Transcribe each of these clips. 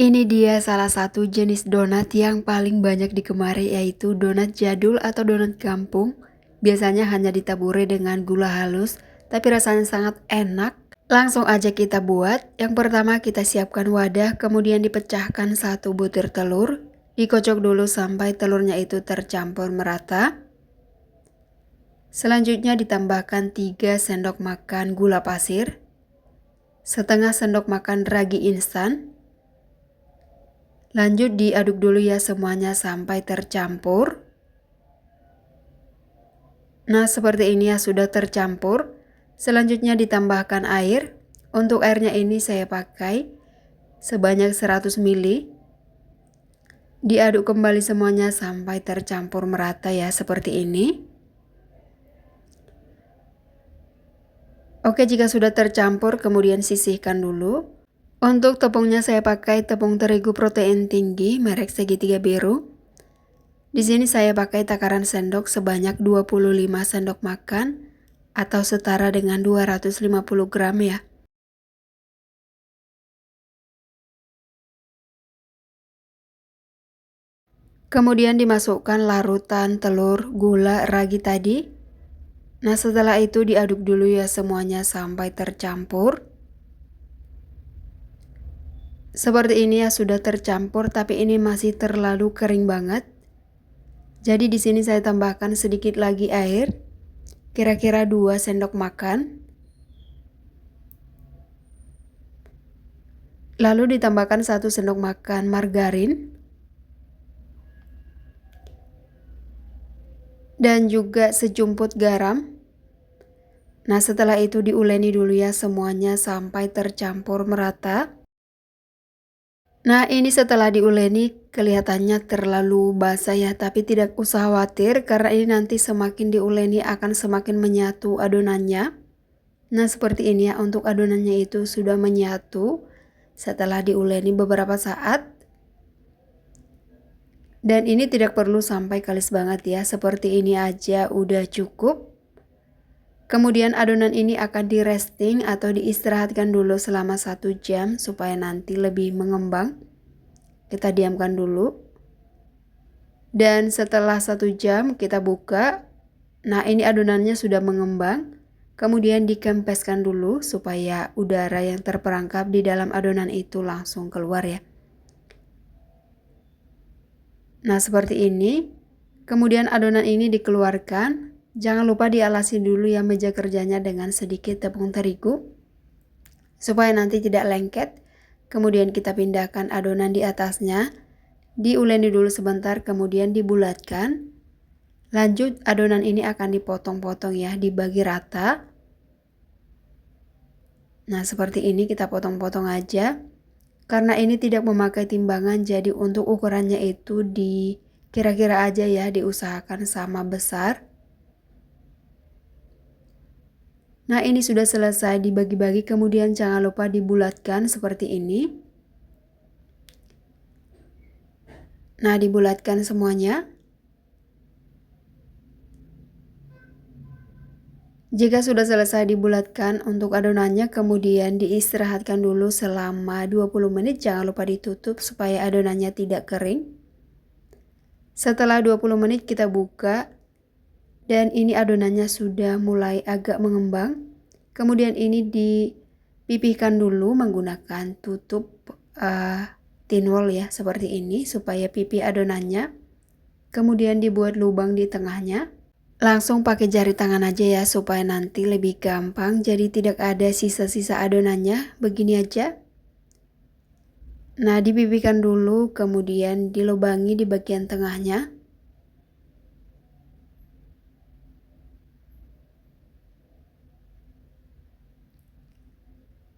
Ini dia salah satu jenis donat yang paling banyak digemari, yaitu donat jadul atau donat kampung. Biasanya hanya ditaburi dengan gula halus, tapi rasanya sangat enak. Langsung aja kita buat. Yang pertama kita siapkan wadah, kemudian dipecahkan satu butir telur. Dikocok dulu sampai telurnya itu tercampur merata. Selanjutnya ditambahkan 3 sendok makan gula pasir, setengah sendok makan ragi instan. Lanjut diaduk dulu ya semuanya sampai tercampur. Nah, seperti ini ya sudah tercampur. Selanjutnya ditambahkan air. Untuk airnya ini saya pakai sebanyak 100 ml. Diaduk kembali semuanya sampai tercampur merata ya seperti ini. Oke, jika sudah tercampur kemudian sisihkan dulu. Untuk tepungnya saya pakai tepung terigu protein tinggi merek segitiga biru. Di sini saya pakai takaran sendok sebanyak 25 sendok makan atau setara dengan 250 gram ya. Kemudian dimasukkan larutan telur, gula, ragi tadi. Nah, setelah itu diaduk dulu ya semuanya sampai tercampur. Seperti ini ya sudah tercampur, tapi ini masih terlalu kering banget. Jadi di sini saya tambahkan sedikit lagi air, kira-kira 2 sendok makan. Lalu ditambahkan 1 sendok makan margarin. Dan juga sejumput garam. Nah, setelah itu diuleni dulu ya semuanya sampai tercampur merata. Nah, ini setelah diuleni kelihatannya terlalu basah ya, tapi tidak usah khawatir karena ini nanti semakin diuleni akan semakin menyatu adonannya. Nah, seperti ini ya, untuk adonannya itu sudah menyatu setelah diuleni beberapa saat. Dan ini tidak perlu sampai kalis banget ya, seperti ini aja udah cukup. Kemudian adonan ini akan di resting atau diistirahatkan dulu selama 1 jam supaya nanti lebih mengembang. Kita diamkan dulu. Dan setelah 1 jam kita buka. Nah, ini adonannya sudah mengembang. Kemudian dikempeskan dulu supaya udara yang terperangkap di dalam adonan itu langsung keluar ya. Nah, seperti ini. Kemudian adonan ini dikeluarkan. Jangan lupa dialasi dulu ya meja kerjanya dengan sedikit tepung terigu supaya nanti tidak lengket. Kemudian kita pindahkan adonan di atasnya, diuleni dulu sebentar kemudian dibulatkan. Lanjut adonan ini akan dipotong-potong ya, dibagi rata. Nah, seperti ini kita potong-potong aja. Karena ini tidak memakai timbangan, jadi untuk ukurannya itu kira-kira aja ya, diusahakan sama besar. Nah, ini sudah selesai dibagi-bagi, kemudian jangan lupa dibulatkan seperti ini. Nah, dibulatkan semuanya. Jika sudah selesai dibulatkan untuk adonannya, kemudian diistirahatkan dulu selama 20 menit. Jangan lupa ditutup supaya adonannya tidak kering. Setelah 20 menit kita buka. Dan ini adonannya sudah mulai agak mengembang. Kemudian ini dipipihkan dulu menggunakan tutup tinwol ya, seperti ini supaya pipih adonannya. Kemudian dibuat lubang di tengahnya. Langsung pakai jari tangan aja ya supaya nanti lebih gampang, jadi tidak ada sisa-sisa adonannya. Begini aja. Nah, dipipihkan dulu kemudian dilubangi di bagian tengahnya.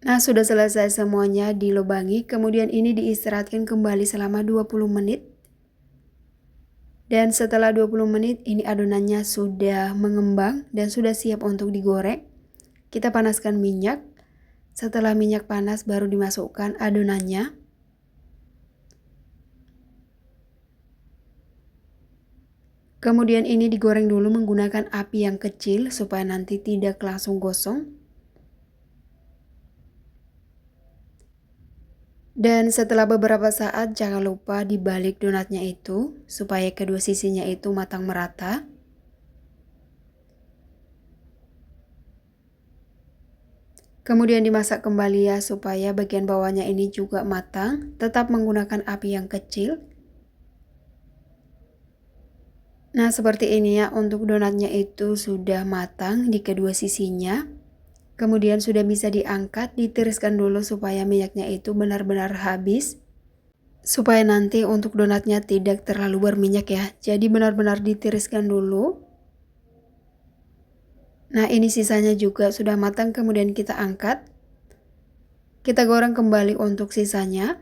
Nah, sudah selesai semuanya dilubangi, kemudian ini diistirahatkan kembali selama 20 menit. Dan setelah 20 menit ini adonannya sudah mengembang dan sudah siap untuk digoreng. Kita panaskan minyak. Setelah minyak panas baru dimasukkan adonannya. Kemudian ini digoreng dulu menggunakan api yang kecil supaya nanti tidak langsung gosong. Dan setelah beberapa saat jangan lupa dibalik donatnya itu supaya kedua sisinya itu matang merata. Kemudian dimasak kembali ya supaya bagian bawahnya ini juga matang, tetap menggunakan api yang kecil. Nah, seperti ini ya, untuk donatnya itu sudah matang di kedua sisinya. Kemudian sudah bisa diangkat, ditiriskan dulu supaya minyaknya itu benar-benar habis. Supaya nanti untuk donatnya tidak terlalu berminyak ya. Jadi benar-benar ditiriskan dulu. Nah, ini sisanya juga sudah matang, kemudian kita angkat. Kita goreng kembali untuk sisanya.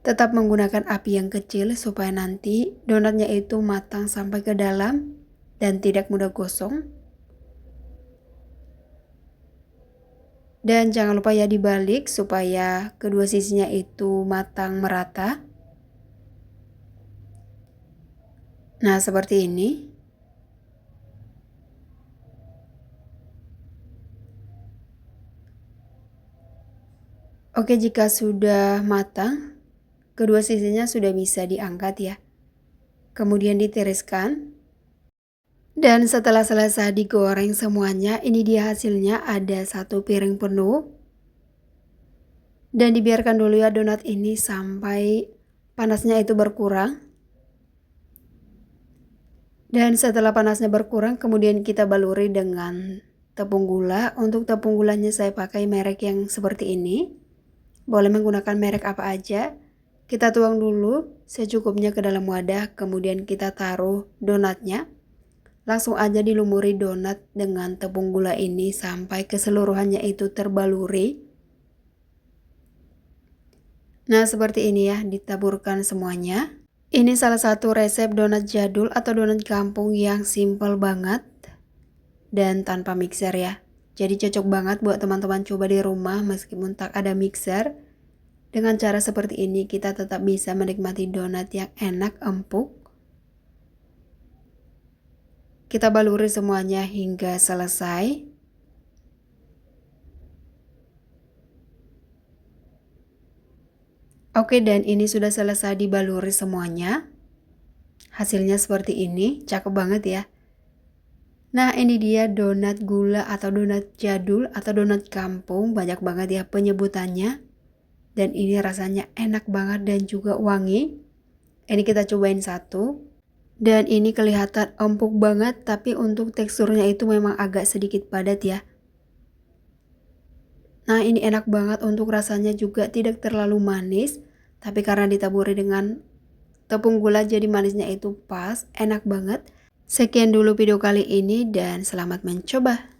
Tetap menggunakan api yang kecil supaya nanti donatnya itu matang sampai ke dalam dan tidak mudah gosong. Dan jangan lupa ya dibalik supaya kedua sisinya itu matang merata. Nah, seperti ini. Oke, jika sudah matang, kedua sisinya sudah bisa diangkat ya. Kemudian ditiriskan. Dan setelah selesai digoreng semuanya, ini dia hasilnya, ada 1 piring penuh. Dan dibiarkan dulu ya donat ini sampai panasnya itu berkurang. Dan setelah panasnya berkurang, kemudian kita baluri dengan tepung gula. Untuk tepung gulanya saya pakai merek yang seperti ini. Boleh menggunakan merek apa aja. Kita tuang dulu secukupnya ke dalam wadah, kemudian kita taruh donatnya. Langsung aja dilumuri donat dengan tepung gula ini sampai keseluruhannya itu terbaluri. Nah, seperti ini ya, ditaburkan semuanya. Ini salah satu resep donat jadul atau donat kampung yang simple banget dan tanpa mixer ya. Jadi cocok banget buat teman-teman coba di rumah meskipun tak ada mixer. Dengan cara seperti ini kita tetap bisa menikmati donat yang enak, empuk. Kita baluri semuanya hingga selesai. Oke, dan ini sudah selesai dibaluri semuanya. Hasilnya seperti ini, cakep banget ya. Nah, ini dia donat gula atau donat jadul atau donat kampung. Banyak banget ya penyebutannya. Dan ini rasanya enak banget dan juga wangi. Ini kita cobain satu. Dan ini kelihatan empuk banget, tapi untuk teksturnya itu memang agak sedikit padat ya. Nah, ini enak banget, untuk rasanya juga tidak terlalu manis. Tapi karena ditaburi dengan tepung gula jadi manisnya itu pas, enak banget. Sekian dulu video kali ini dan selamat mencoba.